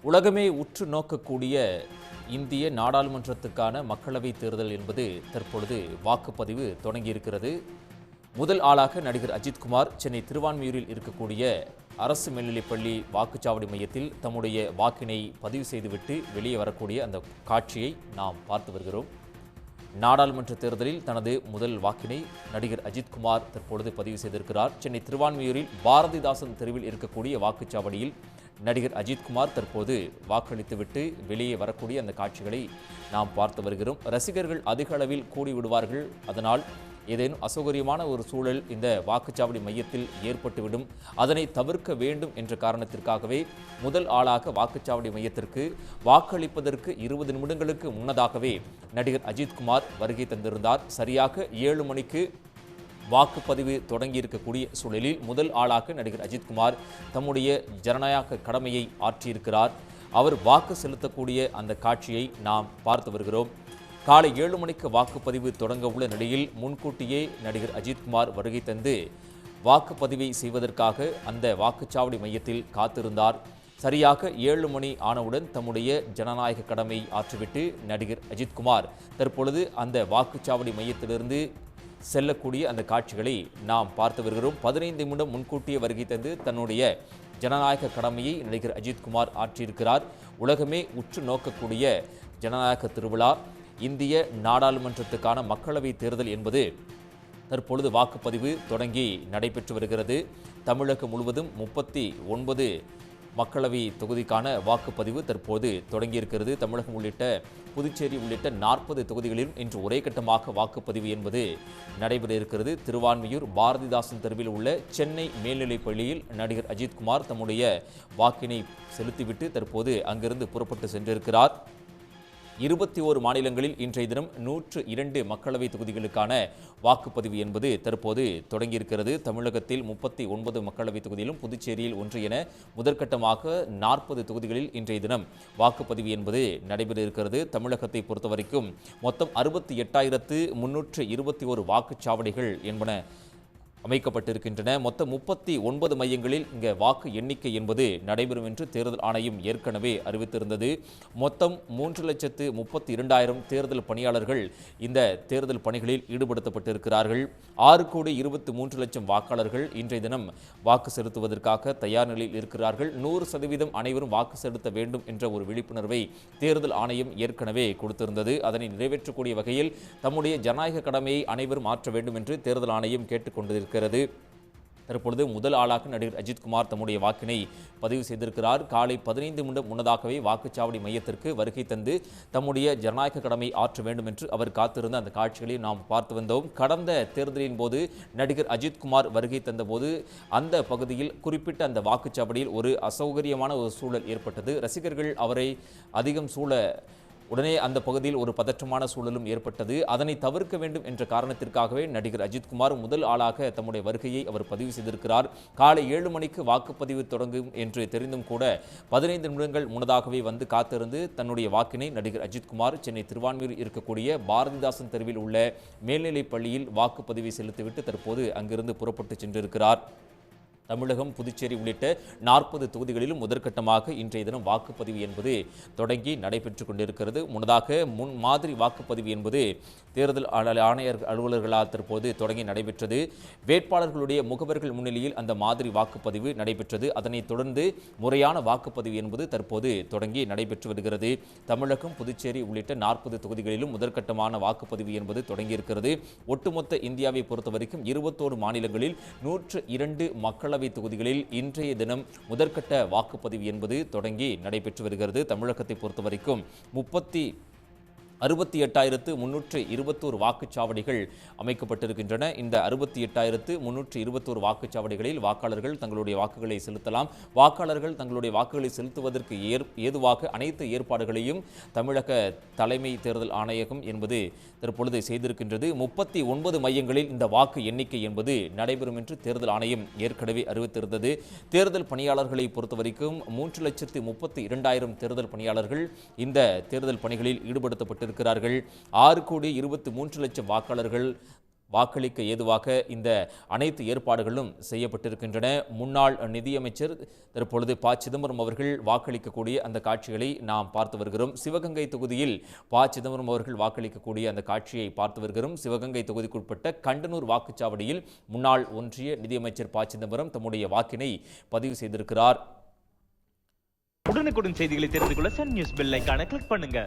உலகமே உற்று நோக்கக்கூடிய இந்திய நாடாளுமன்றத்துக்கான மக்களவைத் தேர்தல் என்பது தற்பொழுது வாக்குப்பதிவு தொடங்கியிருக்கிறது. முதல் ஆளாக நடிகர் அஜித்குமார் சென்னை திருவான்மியூரில் இருக்கக்கூடிய அரசு மேல்நிலைப்பள்ளி வாக்குச்சாவடி மையத்தில் தம்முடைய வாக்கினை பதிவு செய்துவிட்டு வெளியே வரக்கூடிய அந்த காட்சியை நாம் பார்த்து வருகிறோம். நாடாளுமன்ற தேர்தலில் தனது முதல் வாக்கினை நடிகர் அஜித்குமார் தற்பொழுது பதிவு செய்திருக்கிறார். சென்னை திருவான்மியூரில் பாரதிதாசன் தெருவில் இருக்கக்கூடிய வாக்குச்சாவடியில் நடிகர் அஜித்குமார் தற்போது வாக்களித்துவிட்டு வெளியே வரக்கூடிய அந்த காட்சிகளை நாம் பார்த்து வருகிறோம். ரசிகர்கள் அதிக அளவில் கூடிவிடுவார்கள். அதனால் ஏதேனும் அசௌகரியமான ஒரு சூழல் இந்த வாக்குச்சாவடி மையத்தில் ஏற்பட்டுவிடும். அதனை தவிர்க்க வேண்டும் என்ற காரணத்திற்காகவே முதல் ஆளாக வாக்குச்சாவடி மையத்திற்கு வாக்களிப்பதற்கு 20 நிமிடங்களுக்கு முன்னதாகவே நடிகர் அஜித்குமார் வருகை தந்திருந்தார். சரியாக 7 மணிக்கு வாக்குப்பதிவு தொடங்கியிருக்கக்கூடிய சூழலில் முதல் ஆளாக நடிகர் அஜித்குமார் தம்முடைய ஜனநாயக கடமையை ஆற்றியிருக்கிறார். அவர் வாக்கு செலுத்தக்கூடிய அந்த காட்சியை நாம் பார்த்து வருகிறோம். காலை 7 மணிக்கு வாக்குப்பதிவு தொடங்க உள்ள நிலையில் முன்கூட்டியே நடிகர் அஜித்குமார் வருகை தந்து வாக்குப்பதிவை செய்வதற்காக அந்த வாக்குச்சாவடி மையத்தில் காத்திருந்தார். சரியாக 7 மணி ஆனவுடன் தம்முடைய ஜனநாயக கடமை ஆற்றிவிட்டு நடிகர் அஜித்குமார் தற்பொழுது அந்த வாக்குச்சாவடி மையத்திலிருந்து செல்லக்கூடிய அந்த காட்சிகளை நாம் பார்த்து வருகிறோம். 15 நிமிடம் முன்கூட்டியே வருகை தந்து தன்னுடைய ஜனநாயக கடமையை நடிகர் அஜித்குமார் ஆற்றியிருக்கிறார். உலகமே உற்று நோக்கக்கூடிய ஜனநாயக திருவிழா இந்திய நாடாளுமன்றத்துக்கான மக்களவைத் தேர்தல் என்பது தற்பொழுது வாக்குப்பதிவு தொடங்கி நடைபெற்று வருகிறது. தமிழகம் முழுவதும் 39 மக்களவை தொகுதிக்கான வாக்குப்பதிவு தற்போது தொடங்கியிருக்கிறது. தமிழகம் உள்ளிட்ட புதுச்சேரி உள்ளிட்ட 40 தொகுதிகளிலும் இன்று ஒரே கட்டமாக வாக்குப்பதிவு என்பது நடைபெற இருக்கிறது. திருவான்மியூர் பாரதிதாசன் தெருவில் உள்ள சென்னை மேல்நிலைப் பள்ளியில் நடிகர் அஜித்குமார் தம்முடைய வாக்கினை செலுத்திவிட்டு தற்போது அங்கிருந்து புறப்பட்டு சென்றிருக்கிறார். 21 மாநிலங்களில் இன்றைய தினம் 102 மக்களவை தொகுதிகளுக்கான வாக்குப்பதிவு என்பது தற்போது தொடங்கியிருக்கிறது. தமிழகத்தில் 39 மக்களவை தொகுதியிலும் புதுச்சேரியில் 1 என முதற்கட்டமாக 40 தொகுதிகளில் இன்றைய தினம் வாக்குப்பதிவு என்பது நடைபெற இருக்கிறது. தமிழகத்தை பொறுத்தவரைக்கும் மொத்தம் 68,321 வாக்குச்சாவடிகள் என்பன அமைக்கப்பட்டிருக்கின்றன. மொத்தம் 39 மையங்களில் இங்கே வாக்கு எண்ணிக்கை என்பது நடைபெறும் என்று தேர்தல் ஆணையம் ஏற்கனவே அறிவித்திருந்தது. மொத்தம் 3,32,000 தேர்தல் பணியாளர்கள் இந்த தேர்தல் பணிகளில் ஈடுபடுத்தப்பட்டிருக்கிறார்கள். 6,23,00,000 வாக்காளர்கள் இன்றைய தினம் வாக்கு செலுத்துவதற்காக தயார் நிலையில் இருக்கிறார்கள். 100% அனைவரும் வாக்கு செலுத்த வேண்டும் என்ற ஒரு விழிப்புணர்வை தேர்தல் ஆணையம் ஏற்கனவே கொடுத்திருந்தது. அதனை நிறைவேற்றக்கூடிய வகையில் தம்முடைய ஜனநாயக கடமையை அனைவரும் ஆற்ற வேண்டும் என்று தேர்தல் ஆணையம் கேட்டுக்கொண்டிருக்கிறது. தற்பொழுது முதல் ஆளாக நடிகர் அஜித்குமார் தம்முடைய வாக்கினை பதிவு செய்திருக்கிறார். காலை 15 நிமிடம் முன்னதாகவே வாக்குச்சாவடி மையத்திற்கு வருகை தந்து தம்முடைய ஜனநாயக கடமை ஆற்ற வேண்டும் என்று அவர் காத்திருந்த அந்த காட்சிகளை நாம் பார்த்து வந்தோம். கடந்த தேர்தலின் போது நடிகர் அஜித்குமார் வருகை தந்தபோது அந்த பகுதியில் குறிப்பிட்ட அந்த வாக்குச்சாவடியில் ஒரு அசௌகரியமான ஒரு சூழல் ஏற்பட்டது. ரசிகர்கள் அவரை அதிகம் சூழ உடனே அந்த பகுதியில் ஒரு பதற்றமான சூழலும் ஏற்பட்டது. அதனை தவிர்க்க வேண்டும் என்ற காரணத்திற்காகவே நடிகர் அஜித்குமார் முதல் ஆளாக தம்முடைய வருகையை அவர் பதிவு செய்திருக்கிறார். காலை 7 மணிக்கு வாக்குப்பதிவு தொடங்கும் என்று தெரிந்தும் கூட 15 நிமிடங்கள் முன்னதாகவே வந்து காத்திருந்து தன்னுடைய வாக்கினை நடிகர் அஜித்குமார் சென்னை திருவான்மியூரில் இருக்கக்கூடிய பாரதிதாசன் தெருவில் உள்ள மேல்நிலைப் பள்ளியில் வாக்குப்பதிவை செலுத்திவிட்டு தற்போது அங்கிருந்து புறப்பட்டு சென்றிருக்கிறார். தமிழகம் புதுச்சேரி உள்ளிட்ட 40 தொகுதிகளிலும் முதற்கட்டமாக இன்றைய தினம் வாக்குப்பதிவு என்பது தொடங்கி நடைபெற்று கொண்டிருக்கிறது. முன்னதாக மாதிரி வாக்குப்பதிவு என்பது தேர்தல் ஆணையர் அலுவலர்களால் தற்போது தொடங்கி நடைபெற்றது. வேட்பாளர்களுடைய முகவர்கள் முன்னிலையில் அந்த மாதிரி வாக்குப்பதிவு நடைபெற்றது. அதனைத் தொடர்ந்து முறையான வாக்குப்பதிவு என்பது தற்போது தொடங்கி நடைபெற்று வருகிறது. தமிழகம் புதுச்சேரி உள்ளிட்ட 40 தொகுதிகளிலும் முதற்கட்டமான வாக்குப்பதிவு என்பது தொடங்கியிருக்கிறது. ஒட்டுமொத்த இந்தியாவை பொறுத்தவரைக்கும் 21 மாநிலங்களில் 102 மக்களவை தொகுதிகளில் இன்றைய தினம் முதற்கட்ட வாக்குப்பதிவு என்பது தொடங்கி நடைபெற்று வருகிறது. தமிழகத்தை பொறுத்தவரைக்கும் 68,321 வாக்குச்சாவடிகள் அமைக்கப்பட்டிருக்கின்றன. இந்த 68,321 வாக்குச்சாவடிகளில் வாக்காளர்கள் தங்களுடைய வாக்குகளை செலுத்தலாம். வாக்காளர்கள் தங்களுடைய வாக்குகளை செலுத்துவதற்கு ஏதுவாக அனைத்து ஏற்பாடுகளையும் தமிழக தலைமை தேர்தல் ஆணையகம் என்பது தற்பொழுது செய்திருக்கின்றது. 39 மையங்களில் இந்த வாக்கு எண்ணிக்கை என்பது நடைபெறும் என்று தேர்தல் ஆணையம் ஏற்கனவே அறிவித்திருந்தது. தேர்தல் பணியாளர்களை பொறுத்தவரைக்கும் 3,32,000 தேர்தல் பணியாளர்கள் இந்த தேர்தல் பணிகளில் ஈடுபடுத்தப்பட்டிருக்கிறார்கள். 6,23,00,000 வாக்காளர்கள் வாக்களிக்க ஏதுவாக இந்த அனைத்து ஏற்பாடுகளும் செய்யப்பட்டிருக்கின்றன. முன்னாள் நிதியமைச்சர் தற்பொழுது ப. சிதம்பரம் அவர்கள் வாக்களிக்கக்கூடிய அந்த காட்சிகளை நாம் பார்த்து வருகிறோம். சிவகங்கை தொகுதியில் ப. சிதம்பரம் அவர்கள் வாக்களிக்கக்கூடிய அந்த காட்சியை பார்த்து வருகிறோம். சிவகங்கை தொகுதிக்குட்பட்ட கண்டனூர் வாக்குச்சாவடியில் முன்னாள் ஒன்றிய நிதியமைச்சர் ப. சிதம்பரம் தம்முடைய வாக்கினை பதிவு செய்திருக்கிறார். உடனுக்குடன் செய்திகளை தெரிந்து கொள்ள சன் நியூஸ் பெல் ஐகானை கிளிக் பண்ணுங்க.